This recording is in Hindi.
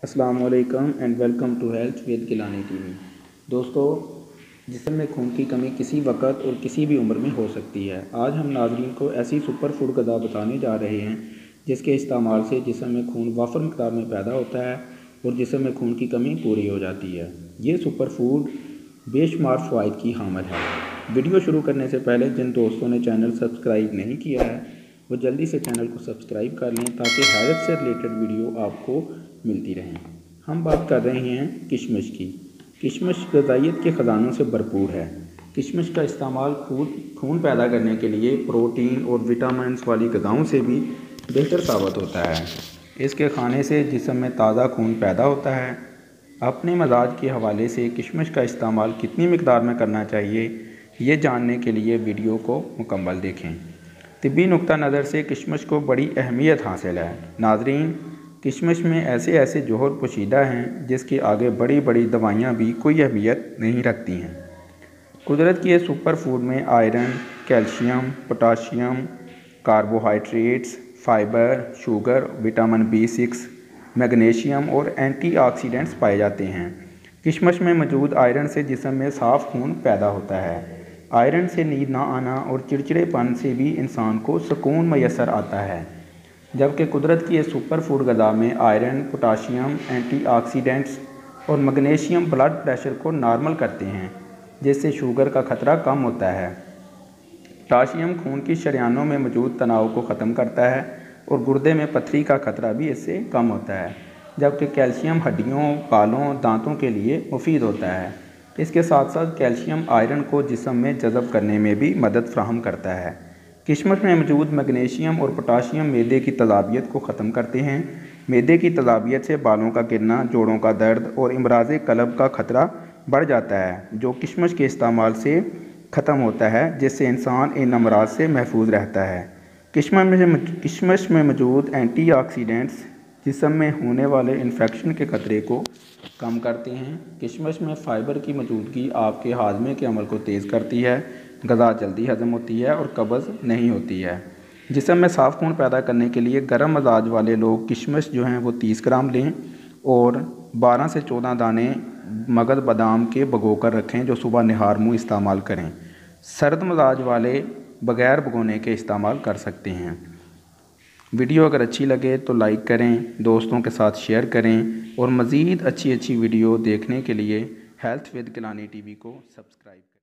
अस्सलाम वालेकुम and welcome to health with Gilani TV. दोस्तों, जिस्म में खून की कमी किसी वक्त और किसी भी उम्र में हो सकती है। आज हम नाज़रीन को ऐसी सुपर फूड गज़ा बताने जा रहे हैं जिसके इस्तेमाल से जिस्म में खून वाफर मकदार में पैदा होता है और जिस्म में खून की कमी पूरी हो जाती है। ये सुपर फूड बेशुमार फ़वाइद की हामिल है। वीडियो शुरू करने से पहले जिन दोस्तों ने चैनल सब्सक्राइब नहीं किया है वो जल्दी से चैनल को सब्सक्राइब कर लें ताकि हेल्थ से रिलेटेड वीडियो आपको मिलती रहें। हम बात कर रहे हैं किशमिश की। किशमिश ग़िज़ाइयत के ख़जानों से भरपूर है। किशमिश का इस्तेमाल खून पैदा करने के लिए प्रोटीन और विटामिन वाली ग़िज़ाओं से भी बेहतर साबित होता है। इसके खाने से जिस्म में ताज़ा खून पैदा होता है। अपने मजाज के हवाले से किशमिश का इस्तेमाल कितनी मिकदार में करना चाहिए, ये जानने के लिए वीडियो को मुकम्मल देखें। तिब्बी नुक्ता नज़र से किशमिश को बड़ी अहमियत हासिल है। नाज़रीन, किशमिश में ऐसे ऐसे जौहर पोशीदा हैं जिसके आगे बड़ी बड़ी दवाइयाँ भी कोई अहमियत नहीं रखती हैं। कुदरत की इस सुपर फूड में iron, calcium, potassium, carbohydrates, fibre, sugar, vitamin B6, magnesium और एंटीऑक्सीडेंट्स पाए जाते हैं। किशमिश में मौजूद आयरन से जिस्म में साफ़ खून पैदा होता है। आयरन से नींद ना आना और चिड़चिड़ेपन से भी इंसान को सुकून मैसर आता है। जबकि कुदरत की इस सुपर फूड ग़िज़ा में आयरन, पोटाशियम, एंटीऑक्सीडेंट्स और मैग्नीशियम ब्लड प्रेशर को नॉर्मल करते हैं, जिससे शुगर का ख़तरा कम होता है। पोटाशियम खून की शरीयानों में मौजूद तनाव को ख़त्म करता है और गुर्दे में पथरी का ख़तरा भी इससे कम होता है। जबकि कैल्शियम हड्डियों, बालों, दांतों के लिए मुफीद होता है। इसके साथ साथ कैल्शियम आयरन को जिस्म में जज़ब करने में भी मदद फ़राहम करता है। किशमिश में मौजूद मैग्नीशियम और पोटाशियम मैदे की तेज़ाबियत को ख़त्म करते हैं। मैदे की तेज़ाबियत से बालों का गिरना, जोड़ों का दर्द और इमराज़ कल्ब का ख़तरा बढ़ जाता है, जो किशमिश के इस्तेमाल से ख़त्म होता है, जिससे इंसान इन अमराज से महफूज रहता है। किशमिश में मौजूद एंटीऑक्सीडेंट्स जिस्म में होने वाले इन्फेक्शन के ख़तरे को कम करते हैं। किशमिश में फ़ाइबर की मौजूदगी आपके हाजमे के अमल को तेज़ करती है, ग़िज़ा जल्दी हज़म होती है और कब्ज़ नहीं होती है। जिस्म में साफ़ खून पैदा करने के लिए गर्म मजाज वाले लोग किशमिश जो हैं वो 30 ग्राम लें और 12 से 14 दाने मगज़ बादाम के भिगो कर रखें, जो सुबह निहार मुँह इस्तेमाल करें। सर्द मजाज वाले बग़ैर भिगोने के इस्तेमाल कर सकते हैं। वीडियो अगर अच्छी लगे तो लाइक करें, दोस्तों के साथ शेयर करें और मज़ीद अच्छी वीडियो देखने के लिए हेल्थ विद गिलानी टीवी को सब्सक्राइब करें।